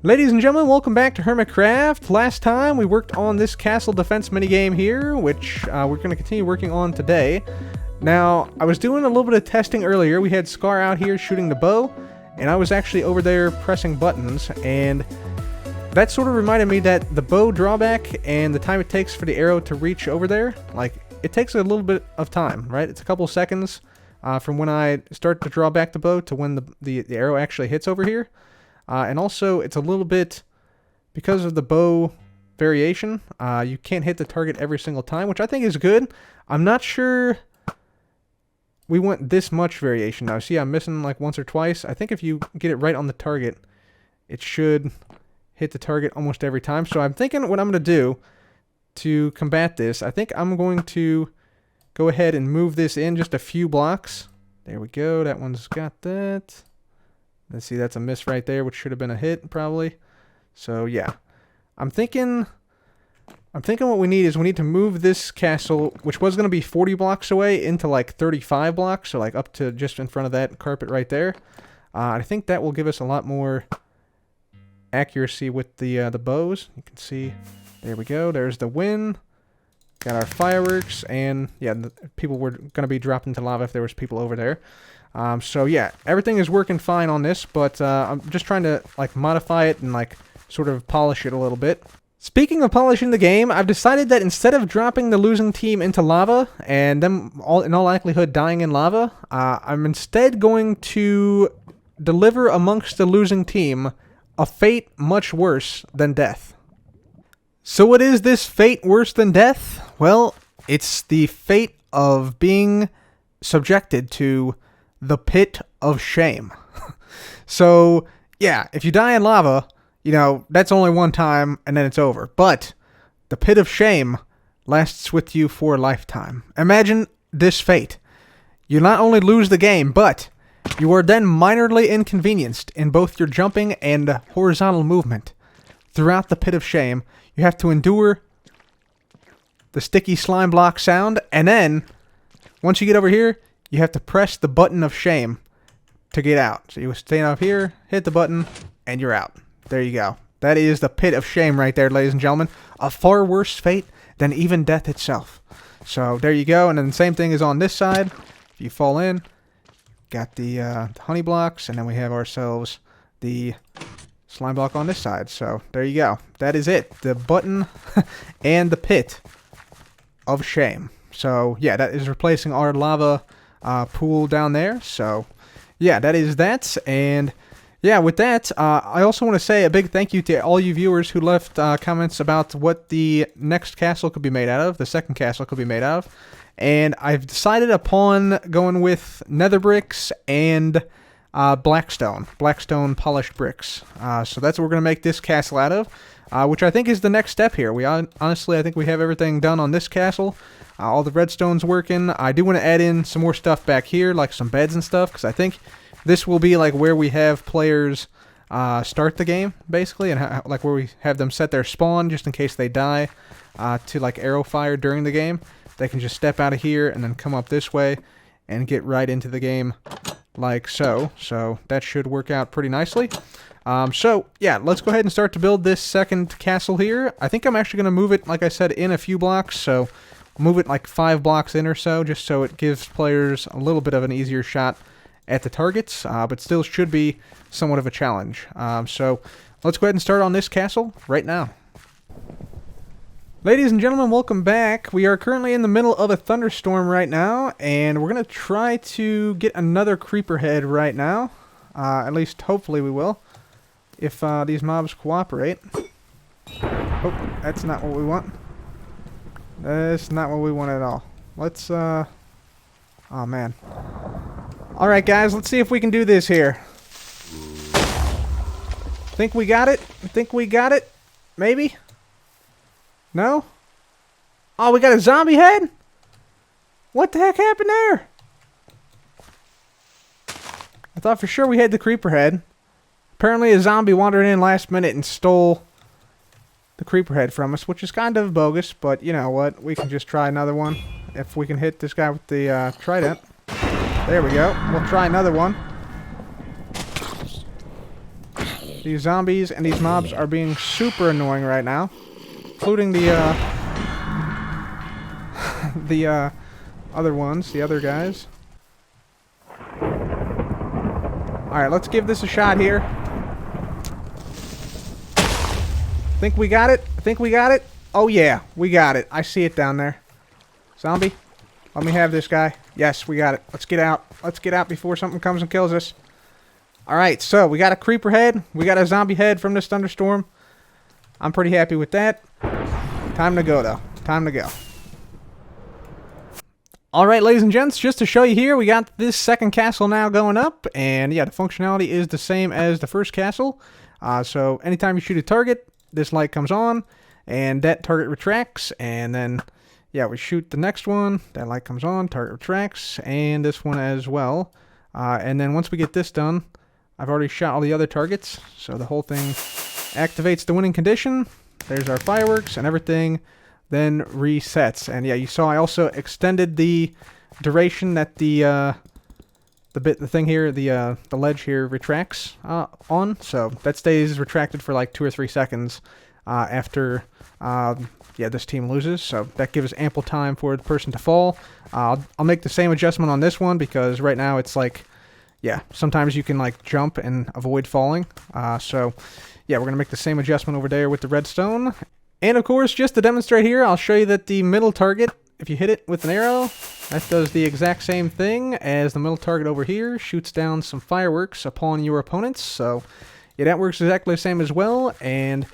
Ladies and gentlemen, welcome back to Hermitcraft. Last time we worked on this castle defense minigame here, which we're going to continue working on today. Now, I was doing a little bit of testing earlier. We had Scar out here shooting the bow, and I was actually over there pressing buttons, and that sort of reminded me that the bow drawback and the time it takes for the arrow to reach over there, like, it takes a little bit of time, right? It's a couple seconds from when I start to draw back the bow to when the arrow actually hits over here. And also, it's a little bit, because of the bow variation, you can't hit the target every single time, which I think is good. I'm not sure we want this much variation now. See, I'm missing like once or twice. I think if you get it right on the target, it should hit the target almost every time. So I'm thinking what I'm going to do to combat this, I think I'm going to go ahead and move this in just a few blocks. There we go. That one's got that. Let's see, that's a miss right there, which should have been a hit, probably. So, yeah. I'm thinking what we need is we need to move this castle, which was going to be 40 blocks away, into like 35 blocks, so like up to just in front of that carpet right there. I think that will give us a lot more accuracy with the bows. You can see, there we go, there's the wind. Got our fireworks, and yeah, people were going to be dropped into lava if there was people over there. So yeah, everything is working fine on this, but I'm just trying to like modify it and like sort of polish it a little bit. Speaking of polishing the game, I've decided that instead of dropping the losing team into lava and them in all likelihood dying in lava, I'm instead going to deliver amongst the losing team a fate much worse than death. So what is this fate worse than death? Well, it's the fate of being subjected to the pit of shame. So, yeah, if you die in lava, you know, that's only one time and then it's over. But the pit of shame lasts with you for a lifetime. Imagine this fate. You not only lose the game, but you are then minorly inconvenienced in both your jumping and horizontal movement. Throughout the pit of shame, you have to endure the sticky slime block sound, and then, once you get over here, you have to press the button of shame to get out. So you stand up here, hit the button, and you're out. There you go. That is the pit of shame right there, ladies and gentlemen. A far worse fate than even death itself. So there you go. And then the same thing is on this side. If you fall in, got the honey blocks, and then we have ourselves the slime block on this side. So there you go. That is it. The button and the pit of shame. So yeah, that is replacing our lava pool down there. So yeah, that is that. And yeah, with that, I also want to say a big thank you to all you viewers who left comments about what the next castle could be made out of, the second castle could be made out of. And I've decided upon going with nether bricks and blackstone polished bricks. So that's what we're going to make this castle out of, which I think is the next step here. Honestly, I think we have everything done on this castle. All the redstone's working. I do want to add in some more stuff back here, like some beds and stuff, because I think this will be like where we have players start the game, basically, and like where we have them set their spawn, just in case they die to like arrow fire during the game. They can just step out of here and then come up this way and get right into the game like so. So that should work out pretty nicely. So yeah, let's go ahead and start to build this second castle here. I think I'm actually going to move it, like I said, in a few blocks. So move it like 5 blocks in or so, just so it gives players a little bit of an easier shot at the targets, but still should be somewhat of a challenge. So let's go ahead and start on this castle right now. Ladies and gentlemen, welcome back. We are currently in the middle of a thunderstorm right now, and we're going to try to get another creeper head right now. At least, hopefully we will, if these mobs cooperate. Oh, that's not what we want. That's not what we want at all. Let's, oh man. Alright guys, let's see if we can do this here. Think we got it? Think we got it? Maybe? No? Oh, we got a zombie head? What the heck happened there? I thought for sure we had the creeper head. Apparently a zombie wandered in last minute and stole the creeper head from us, which is kind of bogus, but you know what? We can just try another one. If we can hit this guy with the trident. There we go. We'll try another one. These zombies and these mobs are being super annoying right now, including the other ones, the other guys. Alright, let's give this a shot here. Think we got it? Think we got it? Oh yeah, we got it. I see it down there. Zombie, let me have this guy. Yes, we got it. Let's get out. Let's get out before something comes and kills us. Alright, so we got a creeper head. We got a zombie head from this thunderstorm. I'm pretty happy with that. Time to go, though. Time to go. Alright, ladies and gents, just to show you here, we got this second castle now going up. And yeah, the functionality is the same as the first castle. So anytime you shoot a target, this light comes on, and that target retracts, and then, yeah, we shoot the next one, that light comes on, target retracts, and this one as well. And then once we get this done, I've already shot all the other targets, so the whole thing activates the winning condition. There's our fireworks, and everything then resets. And yeah, you saw I also extended the duration that the thing here, the ledge here retracts on, so that stays retracted for like 2 or 3 seconds after yeah, this team loses, so that gives ample time for the person to fall. I'll make the same adjustment on this one because right now it's like, yeah, sometimes you can like jump and avoid falling. So yeah, we're gonna make the same adjustment over there with the redstone. And of course, just to demonstrate here, I'll show you that the middle target, if you hit it with an arrow, that does the exact same thing as the middle target over here, shoots down some fireworks upon your opponents. So yeah, that works exactly the same as well. And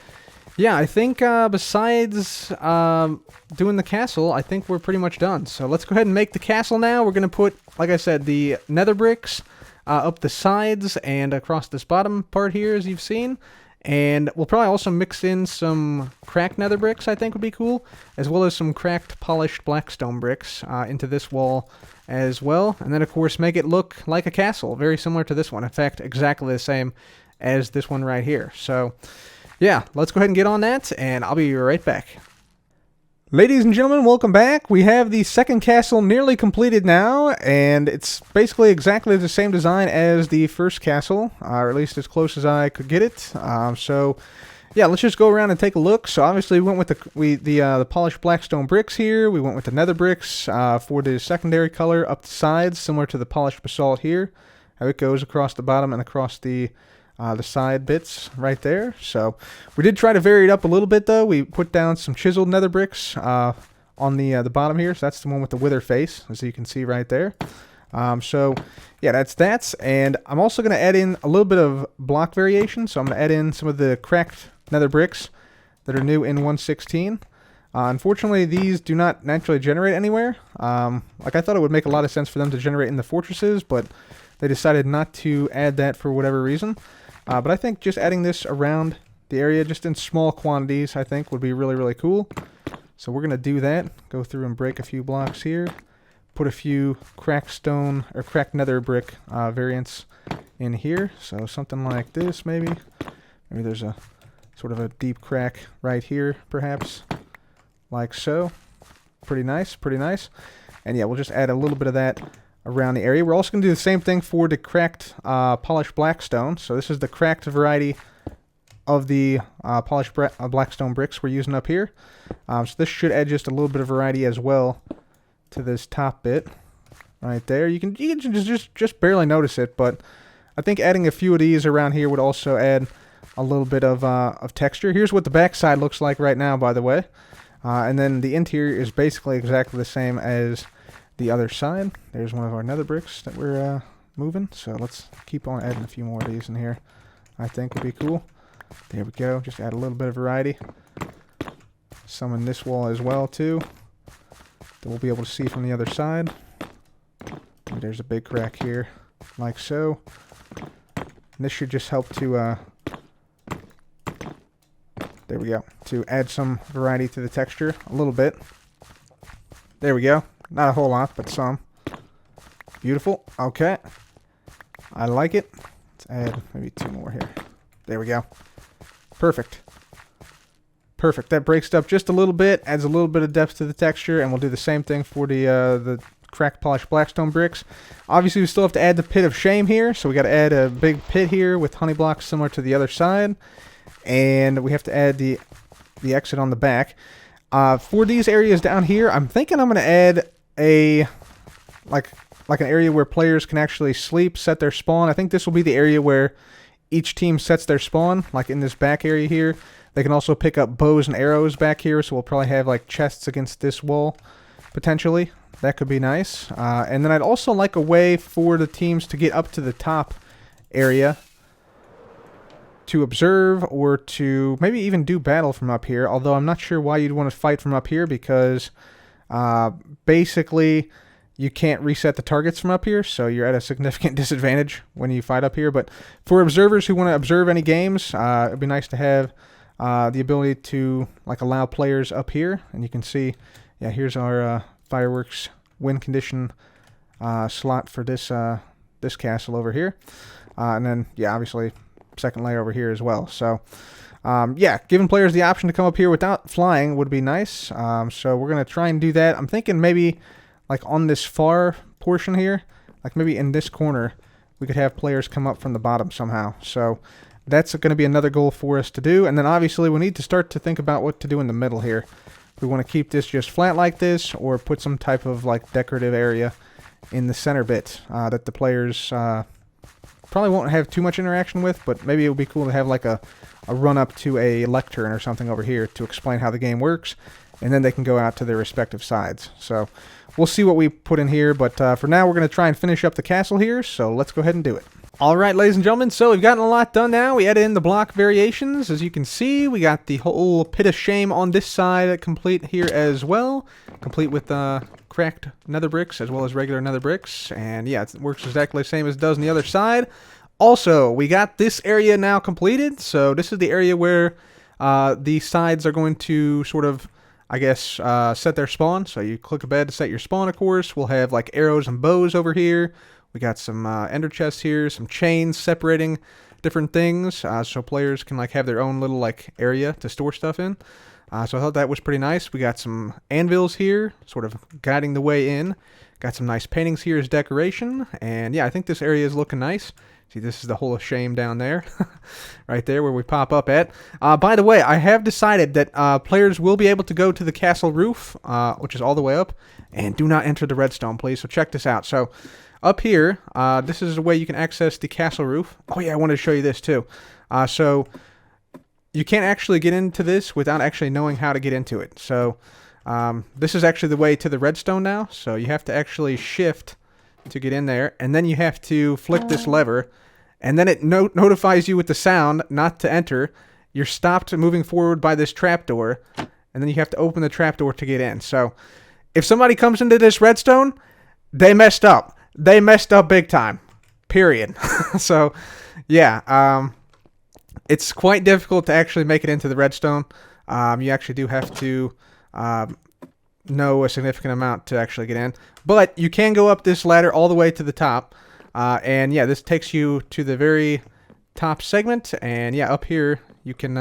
yeah, I think besides doing the castle, I think we're pretty much done. So let's go ahead and make the castle now. We're going to put, like I said, the nether bricks up the sides and across this bottom part here, as you've seen. And we'll probably also mix in some cracked nether bricks, I think would be cool, as well as some cracked polished blackstone bricks into this wall as well. And then, of course, make it look like a castle, very similar to this one. In fact, exactly the same as this one right here. So yeah, let's go ahead and get on that, and I'll be right back. Ladies and gentlemen, welcome back. We have the second castle nearly completed now, and it's basically exactly the same design as the first castle, or at least as close as I could get it. So yeah, let's just go around and take a look. So obviously we went with the polished blackstone bricks here. We went with the nether bricks for the secondary color up the sides, similar to the polished basalt here. How it goes across the bottom and across the side bits right there. So we did try to vary it up a little bit, though. We put down some chiseled nether bricks on the bottom here. So that's the one with the wither face, as you can see right there. So yeah, that's that. And I'm also going to add in a little bit of block variation. So I'm going to add in some of the cracked nether bricks that are new in 1.16. Unfortunately, these do not naturally generate anywhere. Like I thought it would make a lot of sense for them to generate in the fortresses, but they decided not to add that for whatever reason. But I think just adding this around the area, just in small quantities, I think would be really, really cool. So we're going to do that. Go through and break a few blocks here. Put a few cracked stone, or cracked nether brick variants in here. So something like this, maybe. Maybe there's a sort of a deep crack right here, perhaps. Like so. Pretty nice, pretty nice. And yeah, we'll just add a little bit of that around the area. We're also going to do the same thing for the cracked polished blackstone. So this is the cracked variety of the polished blackstone bricks we're using up here. So this should add just a little bit of variety as well to this top bit right there. You can just barely notice it, but I think adding a few of these around here would also add a little bit of texture. Here's what the back side looks like right now, by the way. And then the interior is basically exactly the same as the other side. There's one of our nether bricks that we're moving. So let's keep on adding a few more of these in here. I think would be cool. There we go. Just add a little bit of variety. Some in this wall as well too, that we'll be able to see from the other side. And there's a big crack here, like so. And this should just help to there we go, to add some variety to the texture a little bit. There we go. Not a whole lot, but some. Beautiful. Okay. I like it. Let's add maybe 2 more here. There we go. Perfect. Perfect. That breaks it up just a little bit, adds a little bit of depth to the texture, and we'll do the same thing for the cracked polished blackstone bricks. Obviously, we still have to add the pit of shame here, so we got to add a big pit here with honey blocks similar to the other side, and we have to add the exit on the back. For these areas down here, I'm thinking I'm going to add a like an area where players can actually sleep, set their spawn. I think this will be the area where each team sets their spawn, like in this back area here. They can also pick up bows and arrows back here, so we'll probably have like chests against this wall, potentially. That could be nice. And then I'd also like a way for the teams to get up to the top area to observe or to maybe even do battle from up here, although I'm not sure why you'd want to fight from up here because basically you can't reset the targets from up here, so you're at a significant disadvantage when you fight up here. But for observers who want to observe any games, it'd be nice to have the ability to like allow players up here. And you can see, yeah, here's our fireworks win condition slot for this this castle over here. And then, yeah, obviously second layer over here as well. So, yeah, giving players the option to come up here without flying would be nice. So we're going to try and do that. I'm thinking maybe like on this far portion here, like maybe in this corner, we could have players come up from the bottom somehow. So that's going to be another goal for us to do. And then obviously we need to start to think about what to do in the middle here. We want to keep this just flat like this or put some type of like decorative area in the center bit that the players probably won't have too much interaction with, but maybe it would be cool to have like a run up to a lectern or something over here to explain how the game works, and then they can go out to their respective sides. So we'll see what we put in here, but for now we're going to try and finish up the castle here, so let's go ahead and do it. Alright, ladies and gentlemen, so we've gotten a lot done now. We added in the block variations. As you can see, we got the whole pit of shame on this side complete here as well. Complete with cracked nether bricks as well as regular nether bricks. And yeah, it works exactly the same as it does on the other side. Also, we got this area now completed. So this is the area where the sides are going to sort of, I guess, set their spawn. So you click a bed to set your spawn, of course. We'll have like arrows and bows over here. We got some ender chests here, some chains separating different things, so players can like have their own little like area to store stuff in. So I thought that was pretty nice. We got some anvils here, sort of guiding the way in. Got some nice paintings here as decoration, and yeah, I think this area is looking nice. See, this is the hole of shame down there, right there where we pop up at. By the way, I have decided that players will be able to go to the castle roof, which is all the way up, and do not enter the redstone, please. So check this out. So up here, this is a way you can access the castle roof. Oh yeah, I wanted to show you this too. So you can't actually get into this without actually knowing how to get into it. So this is actually the way to the redstone now. So you have to actually shift to get in there, and then you have to flick this lever, and then it notifies you with the sound not to enter. You're stopped moving forward by this trapdoor, and then you have to open the trapdoor to get in. So if somebody comes into this redstone, they messed up. They messed up big time, period. So, yeah, it's quite difficult to actually make it into the redstone. You actually do have to know a significant amount to actually get in. But you can go up this ladder all the way to the top. And, yeah, this takes you to the very top segment. And, yeah, up here you can,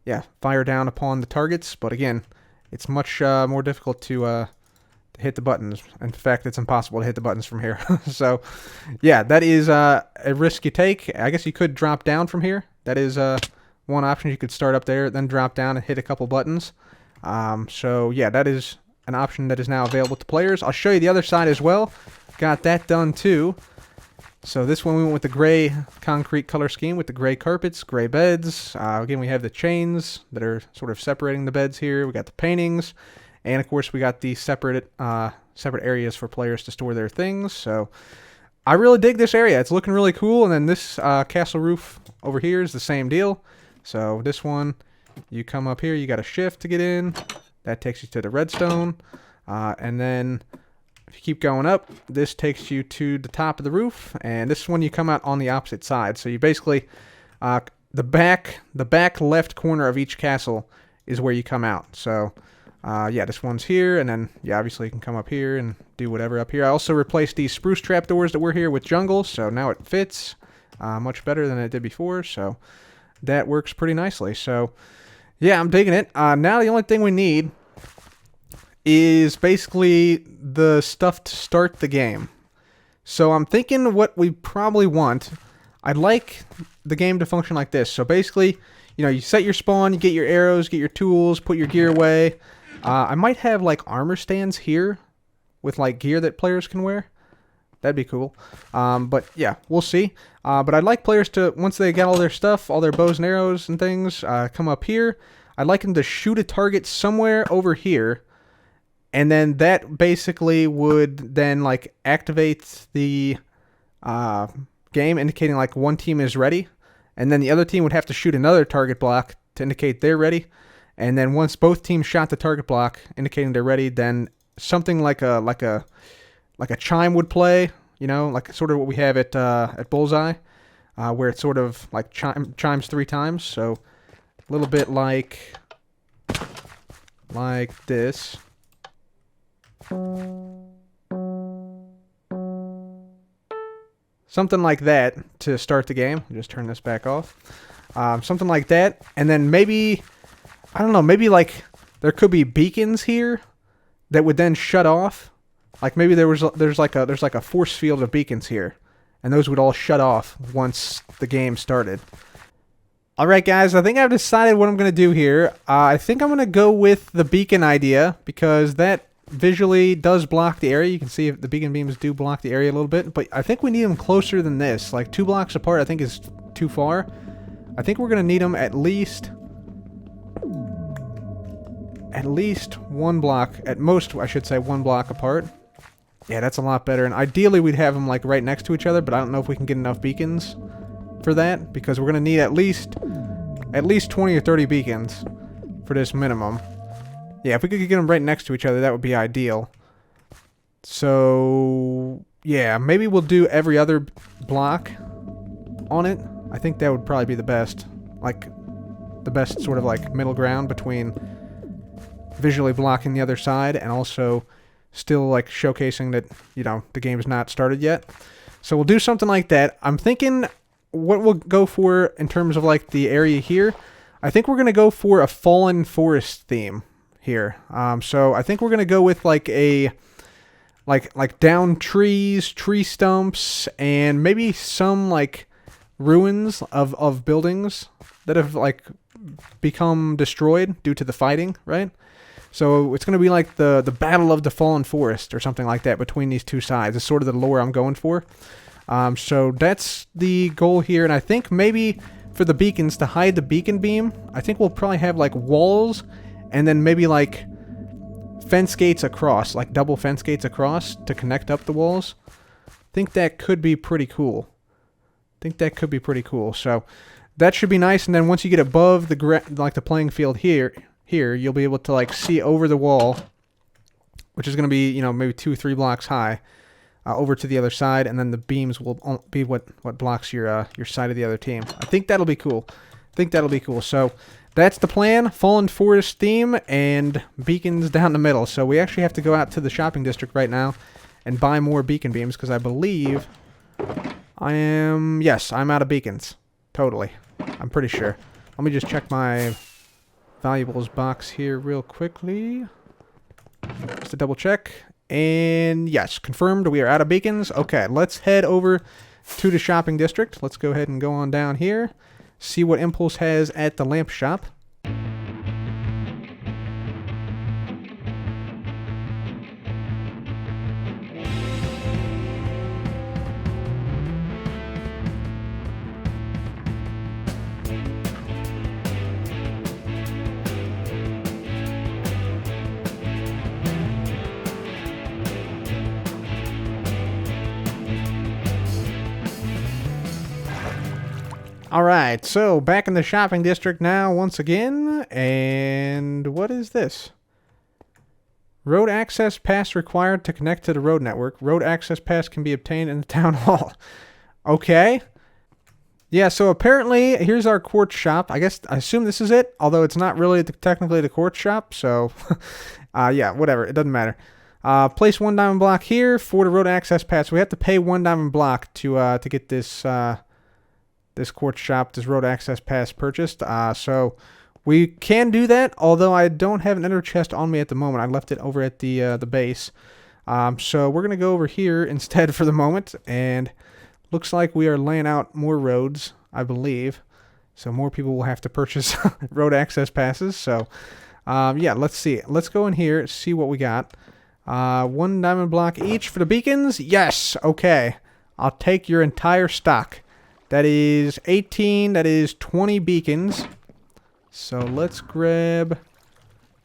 yeah, fire down upon the targets. But, again, it's much more difficult to hit the buttons. In fact, it's impossible to hit the buttons from here. So, yeah, that is a risk you take. I guess you could drop down from here. That is one option. You could start up there, then drop down and hit a couple buttons. So, yeah, that is an option that is now available to players. I'll show you the other side as well. Got that done, too. So this one we went with the gray concrete color scheme with the gray carpets, gray beds. Again, we have the chains that are sort of separating the beds here. We got the paintings. And, of course, we got the separate areas for players to store their things. So I really dig this area. It's looking really cool. And then this castle roof over here is the same deal. So this one, you come up here. You got a shift to get in. That takes you to the redstone. And then if you keep going up, this takes you to the top of the roof. And this one, you come out on the opposite side. So you basically, the back left corner of each castle is where you come out. So yeah, this one's here, and then, yeah, obviously you can come up here and do whatever up here. I also replaced these spruce trapdoors that were here with jungle, so now it fits much better than it did before, so that works pretty nicely. So, yeah, I'm digging it. Now the only thing we need is basically the stuff to start the game. So I'm thinking what we probably want, I'd like the game to function like this. So basically, you know, you set your spawn, you get your arrows, get your tools, put your gear away. I might have like armor stands here with like gear that players can wear. That'd be cool. But yeah, we'll see. But I'd like players to, once they get all their stuff, all their bows and arrows and things, come up here. I'd like them to shoot a target somewhere over here. And then that basically would then like activate the game, indicating like one team is ready. And then the other team would have to shoot another target block to indicate they're ready. And then once both teams shot the target block, indicating they're ready, then something like a chime would play. You know, like sort of what we have at Bullseye, where it sort of like chimes 3 times. So a little bit like this. Something like that to start the game. Just turn this back off. Something like that, and then maybe, I don't know, maybe like there could be beacons here that would then shut off. Like maybe there's like a force field of beacons here, and those would all shut off once the game started. All right, guys, I think I've decided what I'm gonna do here. I think I'm gonna go with the beacon idea because that visually does block the area. You can see if the beacon beams do block the area a little bit, but I think we need them closer than this. Like 2 blocks apart I think is too far. I think we're gonna need them at least 1 block, at most I should say 1 block apart. Yeah, that's a lot better, and ideally we'd have them like right next to each other, but I don't know if we can get enough beacons for that, because we're gonna need at least 20 or 30 beacons for this minimum. Yeah, if we could get them right next to each other, that would be ideal. So, yeah, maybe we'll do every other block on it. I think that would probably be the best. Like, the best sort of like middle ground between visually blocking the other side and also still like showcasing that, you know, the game's not started yet. So we'll do something like that. I'm thinking what we'll go for in terms of like the area here. I think we're going to go for a fallen forest theme here. So I think we're gonna go with like a like down trees, tree stumps, and maybe some like ruins of buildings that have like become destroyed due to the fighting, right? So it's gonna be like the battle of the fallen forest or something like that between these two sides. It's sort of the lore I'm going for. So that's the goal here, and I think maybe for the beacons, to hide the beacon beam, I think we'll probably have like walls. And then maybe like fence gates across, like double fence gates across to connect up the walls. I think that could be pretty cool. So that should be nice. And then once you get above the playing field here, you'll be able to like see over the wall, which is going to be, you know, maybe 2 or 3 blocks high, over to the other side, and then the beams will be what blocks your side of the other team. I think that'll be cool. So that's the plan, Fallen Forest theme, and beacons down the middle. So we actually have to go out to the shopping district right now and buy more beacon beams, because I believe I'm out of beacons. Totally. I'm pretty sure. Let me just check my valuables box here real quickly. Just to double check. And yes, confirmed, we are out of beacons. Okay, let's head over to the shopping district. Let's go ahead and go on down here. See what Impulse has at the lamp shop. Alright, so back in the shopping district now once again, and what is this? Road access pass required to connect to the road network. Road access pass can be obtained in the town hall. Okay. Yeah, so apparently, here's our quartz shop. I assume this is it, although it's not really technically the quartz shop, so yeah, whatever, it doesn't matter. Place 1 diamond block here for the road access pass. We have to pay 1 diamond block to get this this quartz shop, this road access pass purchased. So We can do that, although I don't have an ender chest on me at the moment. I left it over at the base. So we're going to go over here instead for the moment, and looks like we are laying out more roads, I believe. So more people will have to purchase road access passes. So yeah, let's see. Let's go in here, see what we got. 1 diamond block each for the beacons. Yes, okay. I'll take your entire stock. That is 18, that is 20 beacons. So let's grab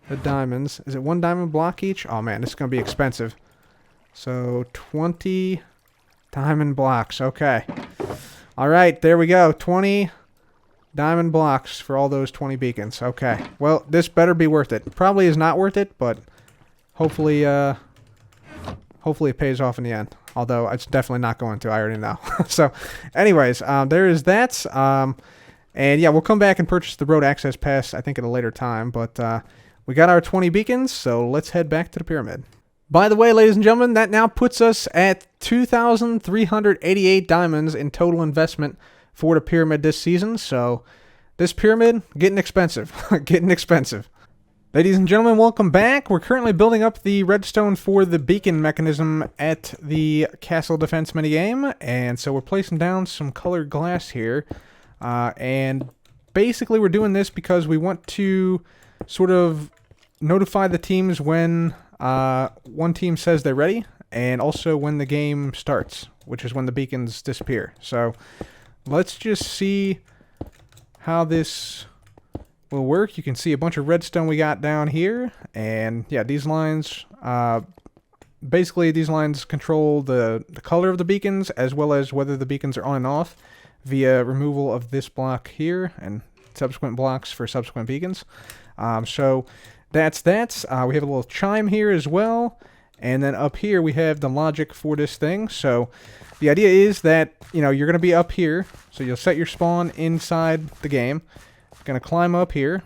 the diamonds. Is it 1 diamond block each? Oh man, this is going to be expensive. So 20 diamond blocks. Okay. All right, there we go. 20 diamond blocks for all those 20 beacons. Okay. Well, this better be worth it. Probably is not worth it, but hopefully hopefully it pays off in the end. Although it's definitely not going to. I already know. So anyways, there is that. And yeah, we'll come back and purchase the road access pass, I think, at a later time. But we got our 20 beacons, so let's head back to the pyramid. By the way, ladies and gentlemen, that now puts us at 2,388 diamonds in total investment for the pyramid this season. So this pyramid, getting expensive. Getting expensive. Ladies and gentlemen, welcome back. We're currently building up the redstone for the beacon mechanism at the castle defense minigame. And so we're placing down some colored glass here. And basically we're doing this because we want to sort of notify the teams when one team says they're ready, and also when the game starts, which is when the beacons disappear. So let's just see how this will work. You can see a bunch of redstone we got down here, and yeah, these lines, basically these lines control the color of the beacons, as well as whether the beacons are on and off via removal of this block here and subsequent blocks for subsequent beacons. So that's that. We have a little chime here as well, and then up here we have the logic for this thing. So the idea is that, you know, you're going to be up here, so you'll set your spawn inside the game. Going to climb up here,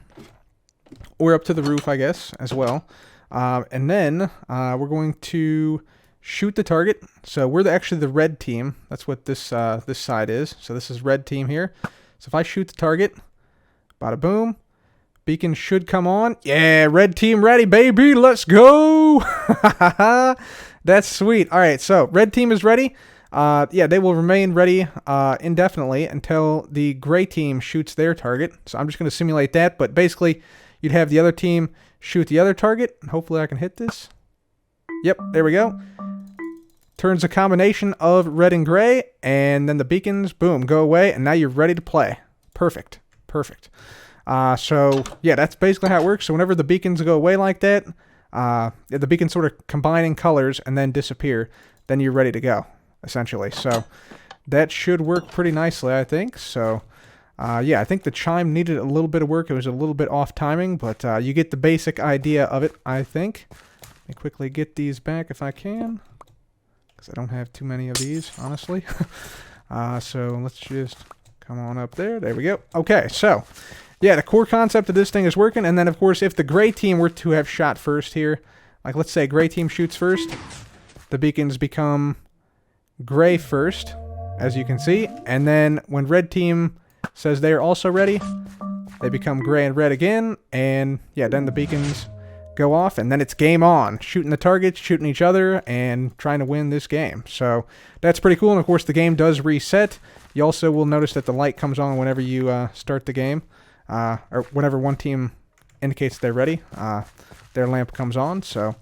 or up to the roof, I guess, as well. And then we're going to shoot the target. So we're actually the red team. That's what this this side is. So this is red team here. So if I shoot the target, bada boom, beacon should come on. Yeah, red team ready, baby. Let's go. That's sweet. All right, so red team is ready. Yeah, they will remain ready indefinitely until the gray team shoots their target. So I'm just going to simulate that, but basically you'd have the other team shoot the other target. Hopefully I can hit this. Yep, there we go. Turns a combination of red and gray, and then the beacons, boom, go away, and now you're ready to play. Perfect. Perfect. So yeah, that's basically how it works. So whenever the beacons go away like that, the beacons sort of combine in colors and then disappear, then you're ready to go, essentially. So that should work pretty nicely, I think. So yeah, I think the chime needed a little bit of work. It was a little bit off timing, but you get the basic idea of it, I think. Let me quickly get these back if I can, because I don't have too many of these, honestly. So let's just come on up there. There we go. Okay, so yeah, the core concept of this thing is working. And then, of course, if the gray team were to have shot first here, like let's say gray team shoots first, the beacons become gray first, as you can see. And then when red team says they're also ready, they become gray and red again. And yeah, then the beacons go off, and then it's game on. Shooting the targets, shooting each other, and trying to win this game. So that's pretty cool. And of course, the game does reset. You also will notice that the light comes on whenever you start the game. Or whenever one team indicates they're ready, their lamp comes on. So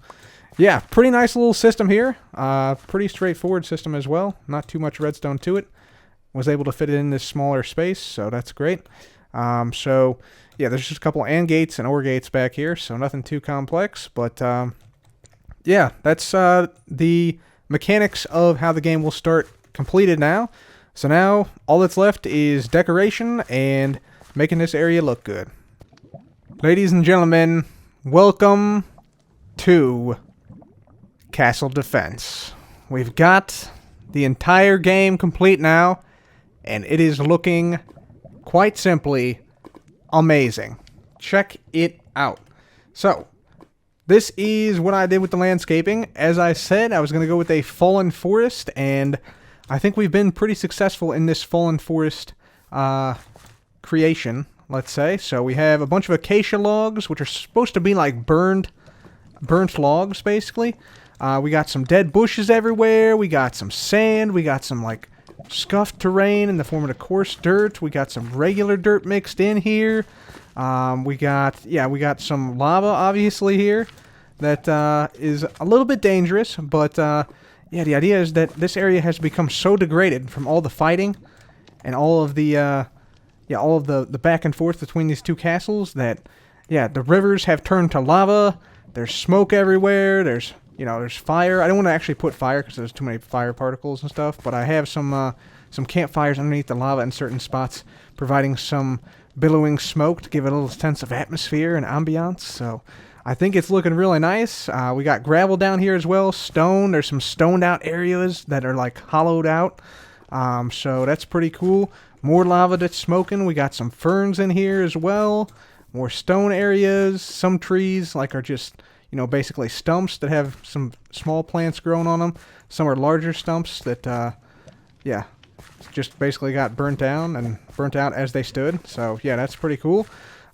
yeah, pretty nice little system here. Pretty straightforward system as well. Not too much redstone to it. Was able to fit it in this smaller space, so that's great. So yeah, there's just a couple AND gates and OR gates back here, so nothing too complex. But yeah, that's the mechanics of how the game will start completed now. So now all that's left is decoration and making this area look good. Ladies and gentlemen, welcome to Castle Defense. We've got the entire game complete now, and it is looking quite simply amazing. Check it out. So, this is what I did with the landscaping. As I said, I was going to go with a fallen forest, and I think we've been pretty successful in this fallen forest creation. let's say. So we have a bunch of acacia logs, which are supposed to be like burnt logs, basically. We got some dead bushes everywhere. We got some sand. We got some like scuffed terrain in the form of the coarse dirt. We got some regular dirt mixed in here. We got some lava obviously here that is a little bit dangerous, but yeah, the idea is that this area has become so degraded from all the fighting and all of the the back and forth between these two castles that the rivers have turned to lava. There's smoke everywhere. There's fire. I don't want to actually put fire because there's too many fire particles and stuff, but I have some campfires underneath the lava in certain spots, providing some billowing smoke to give it a little sense of atmosphere and ambiance. So I think it's looking really nice. We got gravel down here as well, stone. There's some stoned out areas that are like hollowed out. So that's pretty cool. More lava that's smoking. We got some ferns in here as well. More stone areas. Some trees like are just basically stumps that have some small plants growing on them. Some are larger stumps that, just basically got burnt down and burnt out as they stood. So, yeah, that's pretty cool.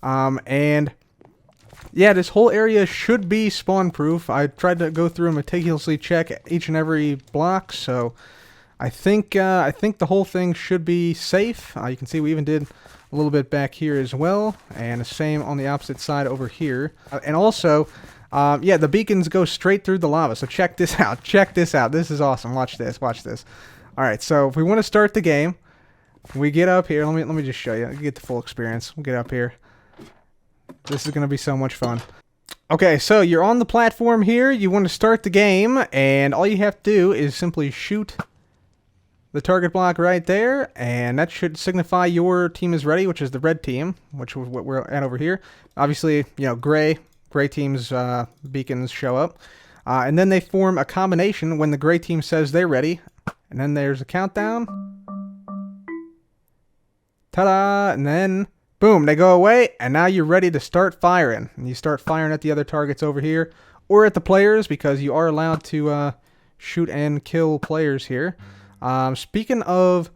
And, yeah, this whole area should be spawn-proof. I tried to go through and meticulously check each and every block, so I think the whole thing should be safe. You can see we even did a little bit back here as well, and the same on the opposite side over here. And also, the beacons go straight through the lava, so check this out. Check this out. This is awesome. Watch this. Watch this. All right, so if we want to start the game, we get up here. Let me just show you. You get the full experience. We'll get up here. This is going to be so much fun. Okay, so you're on the platform here. You want to start the game, and all you have to do is simply shoot the target block right there, and that should signify your team is ready, which is the red team, which is what we're at over here. Obviously, gray team's beacons show up, and then they form a combination when the gray team says they're ready, and then there's a countdown. Ta-da! And then, boom, they go away, and now you're ready to start firing. And you start firing at the other targets over here, or at the players, because you are allowed to shoot and kill players here. Speaking of,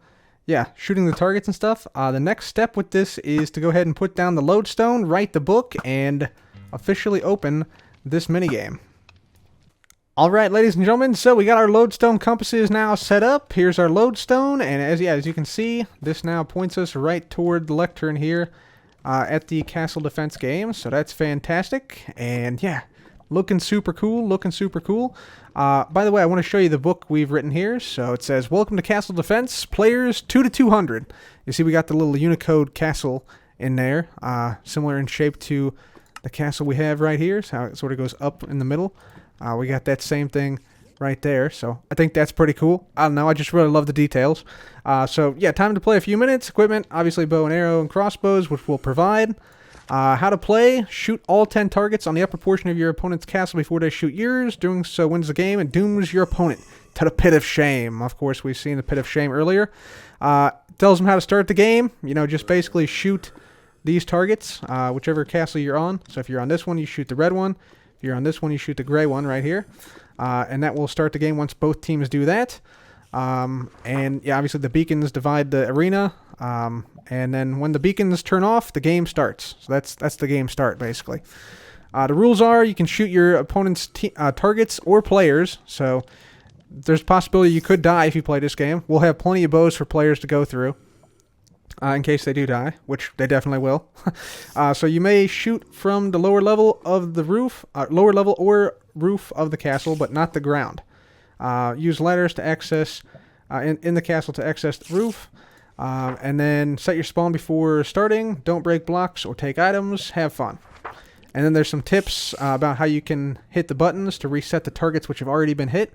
shooting the targets and stuff, the next step with this is to go ahead and put down the lodestone, write the book, and officially open this minigame. Alright, ladies and gentlemen, so we got our lodestone compasses now set up. Here's our lodestone, and as you can see, this now points us right toward the lectern here at the castle defense game, so that's fantastic. And looking super cool, looking super cool. By the way, I want to show you the book we've written here. So it says, "Welcome to Castle Defense, players 2 to 200. You see we got the little Unicode castle in there, similar in shape to the castle we have right here. So it sort of goes up in the middle. We got that same thing right there, so I think that's pretty cool. I don't know, I just really love the details. So time to play a few minutes. Equipment, obviously bow and arrow and crossbows, which we'll provide. How to play: shoot all 10 targets on the upper portion of your opponent's castle before they shoot yours. Doing so wins the game and dooms your opponent to the pit of shame. Of course, we've seen the pit of shame earlier. Tells them how to start the game. Just basically shoot these targets, whichever castle you're on. So if you're on this one, you shoot the red one. If you're on this one, you shoot the gray one right here. And that will start the game once both teams do that. Obviously the beacons divide the arena. And then when the beacons turn off, the game starts. So that's the game start, basically. The rules are you can shoot your opponent's targets or players. So there's a possibility you could die if you play this game. We'll have plenty of bows for players to go through. In case they do die, which they definitely will. So you may shoot from the lower level of the roof, lower level or roof of the castle, but not the ground. Use ladders to access, in the castle to access the roof. And then set your spawn before starting. Don't break blocks or take items. Have fun. And then there's some tips about how you can hit the buttons to reset the targets which have already been hit.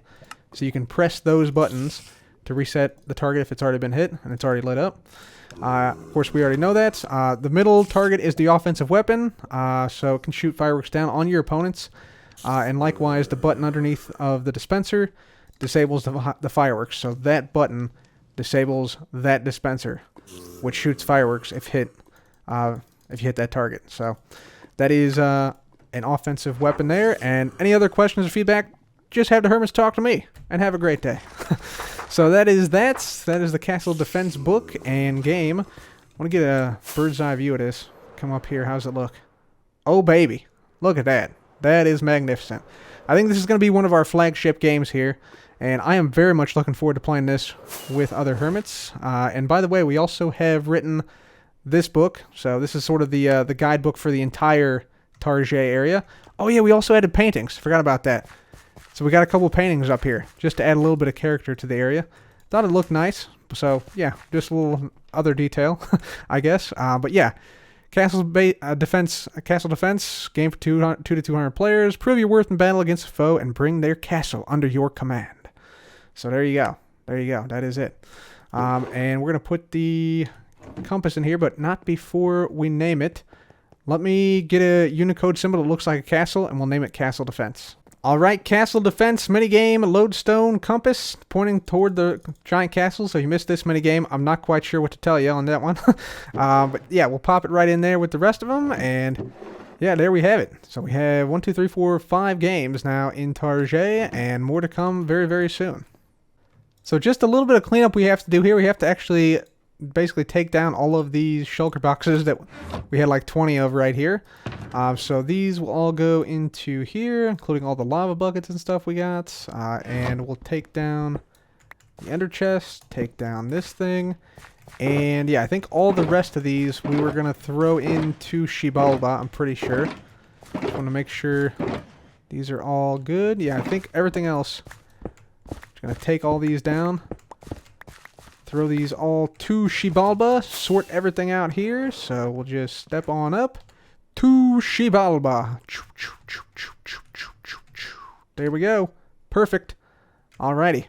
So you can press those buttons to reset the target if it's already been hit and it's already lit up. Of course, we already know that. The middle target is the offensive weapon, so it can shoot fireworks down on your opponents. And likewise, the button underneath of the dispenser disables the fireworks. So that button disables that dispenser, which shoots fireworks if you hit that target. So that is an offensive weapon there. And any other questions or feedback, just have the hermits talk to me, and have a great day. So that is the Castle Defense book and game. want to get a bird's eye view of this. Come up here. How's it look? Oh, baby. Look at that. That is magnificent. I think this is going to be one of our flagship games here, and I am very much looking forward to playing this with other hermits. And by the way, we also have written this book, so this is sort of the guidebook for the entire Targét area. Oh yeah, we also added paintings. Forgot about that. So we got a couple paintings up here, just to add a little bit of character to the area. Thought it looked nice, so yeah, just a little other detail, I guess. But yeah. Castle defense game for 2 to 200 players. Prove your worth in battle against a foe and bring their castle under your command. So there you go. There you go. That is it. And we're gonna put the compass in here, but not before we name it. Let me get a Unicode symbol that looks like a castle, and we'll name it Castle Defense. All right, Castle Defense minigame, lodestone compass pointing toward the giant castle. So if you missed this minigame, I'm not quite sure what to tell you on that one. But yeah, we'll pop it right in there with the rest of them. And yeah, there we have it. So we have 1, 2, 3, 4, 5 games now in Targét, and more to come very, very soon. So just a little bit of cleanup we have to do here. We have to actually basically take down all of these shulker boxes that we had like 20 of right here. So these will all go into here, including all the lava buckets and stuff we got. And we'll take down the ender chest, take down this thing. And yeah, I think all the rest of these we were going to throw into Xibalba, I'm pretty sure. Just want to make sure these are all good. Yeah, I think everything else. Just going to take all these down. Throw these all to Xibalba, sort everything out here, so we'll just step on up to Xibalba. There we go. Perfect. Alrighty.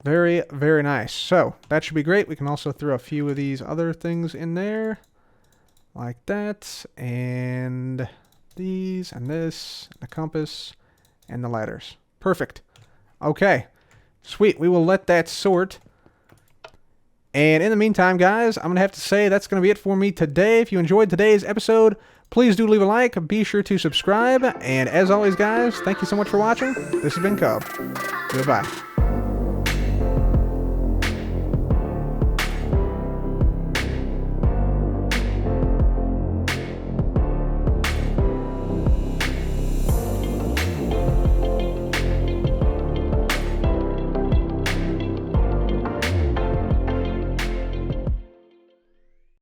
Very, very nice. So, that should be great. We can also throw a few of these other things in there, like that, and these, and this, and the compass, and the ladders. Perfect. Okay. Sweet. We will let that sort. And in the meantime, guys, I'm going to have to say that's going to be it for me today. If you enjoyed today's episode, please do leave a like. Be sure to subscribe. And as always, guys, thank you so much for watching. This has been Cub. Goodbye.